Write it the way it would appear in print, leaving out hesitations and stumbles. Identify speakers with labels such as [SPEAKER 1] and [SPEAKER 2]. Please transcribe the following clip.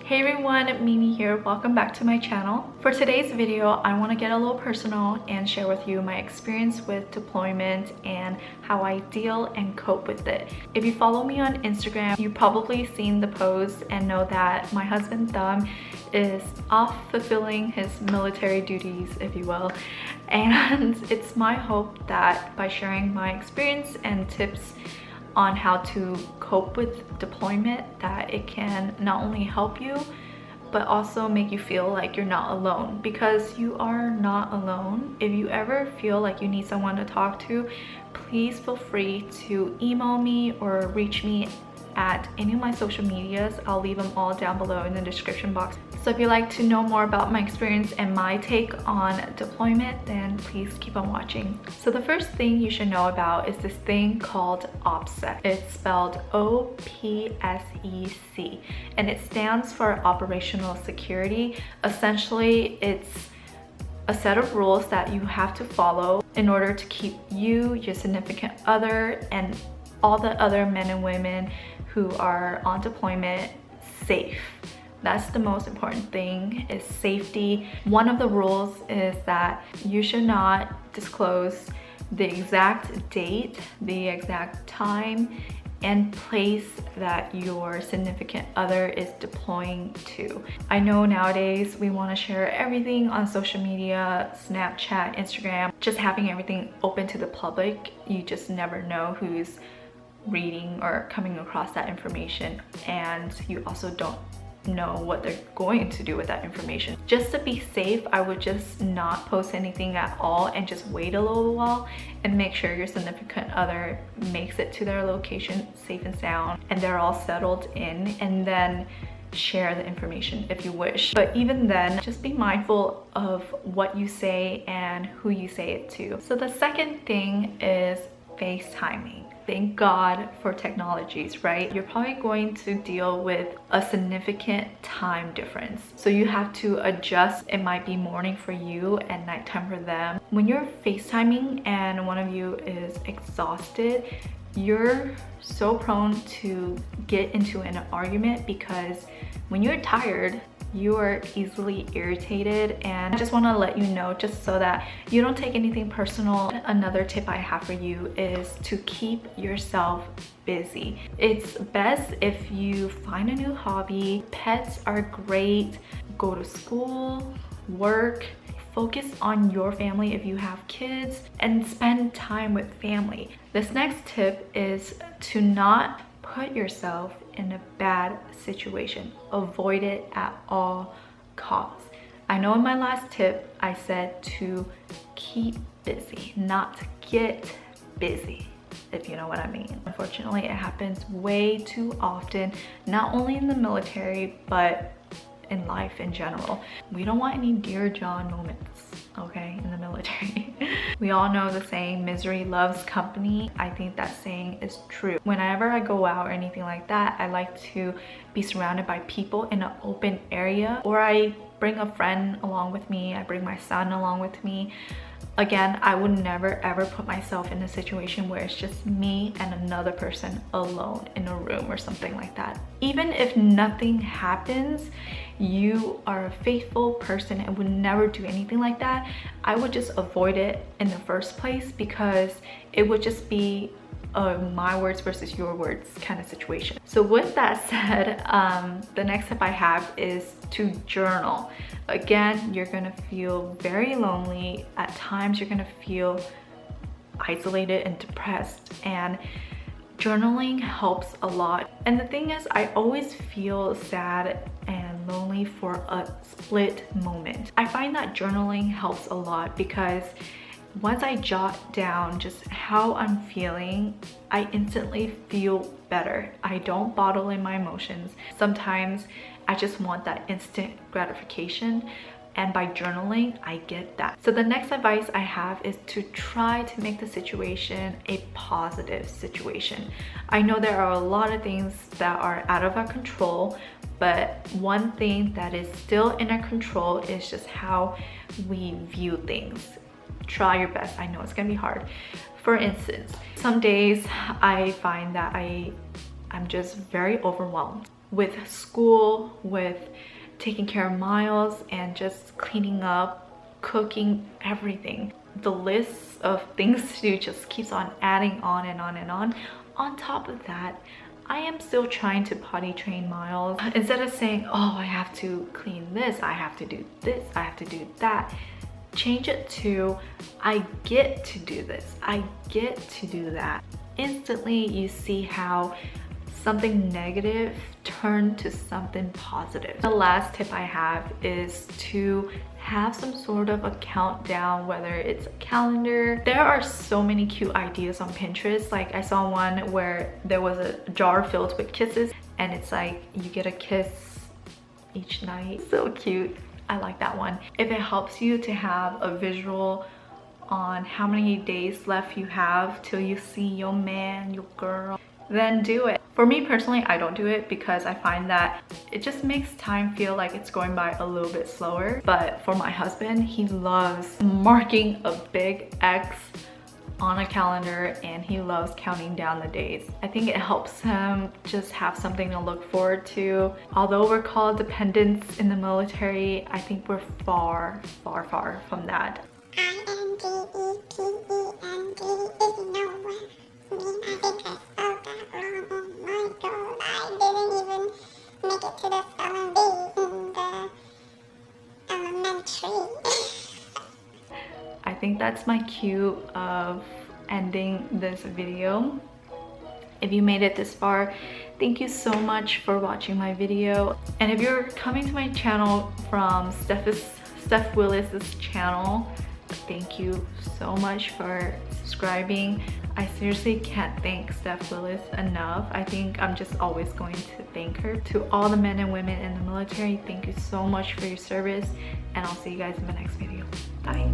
[SPEAKER 1] Hey everyone, Mimi here. Welcome back to my channel. For today's video, I want to get a little personal and share with you my experience with deployment and how I deal and cope with it. If you follow me on Instagram, you've probably seen the post and know that my husband Thumb is off fulfilling his military duties, if you will. And it's my hope that by sharing my experience and tips on how to cope with deployment, that it can not only help you but also make you feel like you're not alone, because you are not alone. If you ever feel like you need someone to talk to, please feel free to email me or reach me at any of my social medias. I'll leave them all down below in the description box. So if you'd like to know more about my experience and my take on deployment, then please keep on watching. So the first thing you should know about is this thing called OPSEC. It's spelled O-P-S-E-C, and it stands for Operational Security. Essentially, it's a set of rules that you have to follow in order to keep you, your significant other, and all the other men and women who are on deployment safe. That's the most important thing, is safety. One of the rules is that you should not disclose the exact date, the exact time, and place that your significant other is deploying to. I know nowadays we want to share everything on social media, Snapchat, Instagram, just having everything open to the public. You just never know who's reading or coming across that information, and you also don't know what they're going to do with that information. Just to be safe, I would just not post anything at all and just wait a little while and make sure your significant other makes it to their location safe and sound and they're all settled in, and then share the information if you wish. But even then, just be mindful of what you say and who you say it to. So the second thing is Facetiming. Thank God for technologies, right? You're probably going to deal with a significant time difference. So you have to adjust. It might be morning for you and nighttime for them. When you're FaceTiming and one of you is exhausted, you're so prone to get into an argument, because when you're tired, you are easily irritated. And I just want to let you know, just so that you don't take anything personal, another tip I have for you is to keep yourself busy. It's best if you find a new hobby. Pets are great. Go to school, work, focus on your family if you have kids, and spend time with family. This next tip is to not put yourself in a bad situation. Avoid it at all costs. I know in my last tip I said to keep busy, not get busy, if you know what I mean. Unfortunately, it happens way too often, not only in the military but in life in general. We don't want any Dear John moments, okay, in the military. We all know the saying, misery loves company. I think that saying is true. Whenever I go out or anything like that, I like to be surrounded by people in an open area, or I bring a friend along with me, I bring my son along with me. Again, I would never ever put myself in a situation where it's just me and another person alone in a room or something like that. Even if nothing happens, you are a faithful person and would never do anything like that, I would just avoid it in the first place, because it would just be my words versus your words kind of situation. So with that said, the next tip I have is to journal. Again, you're gonna feel very lonely. At times you're gonna feel isolated and depressed, and journaling helps a lot. And the thing is, I always feel sad and lonely for a split moment. I find that journaling helps a lot, because once I jot down just how I'm feeling, I instantly feel better. I don't bottle in my emotions. Sometimes I just want that instant gratification, and by journaling, I get that. So the next advice I have is to try to make the situation a positive situation. I know there are a lot of things that are out of our control, but one thing that is still in our control is just how we view things. Try your best. I know it's gonna be hard. For instance, some days I find that I'm just very overwhelmed. with school, with taking care of Miles, and just cleaning up, cooking, everything. The list of things to do just keeps on adding on and on and on. On top of that, I am still trying to potty train Miles. Instead of saying, oh, I have to clean this, I have to do this, I have to do that, change it to, I get to do this, I get to do that. Instantly, you see how something negative turned to something positive. The last tip I have is to have some sort of a countdown, whether it's a calendar. There are so many cute ideas on Pinterest. Like I saw one where there was a jar filled with kisses, and it's like you get a kiss each night. So cute. I like that one. If it helps you to have a visual on how many days left you have till you see your man, your girl, then do it. For me personally, I don't do it because I find that it just makes time feel like it's going by a little bit slower. But for my husband, he loves marking a big X on a calendar, and he loves counting down the days. I think it helps him just have something to look forward to. Although we're called dependents in the military, I think we're far, far, far from that. I think that's my cue of ending this video. If you made it this far, thank you so much for watching my video. And if you're coming to my channel from Steph Willis's channel, thank you so much for subscribing. I seriously can't thank Steph Willis enough. I think I'm just always going to thank her. To all the men and women in the military, thank you so much for your service, and I'll see you guys in the next video. Bye.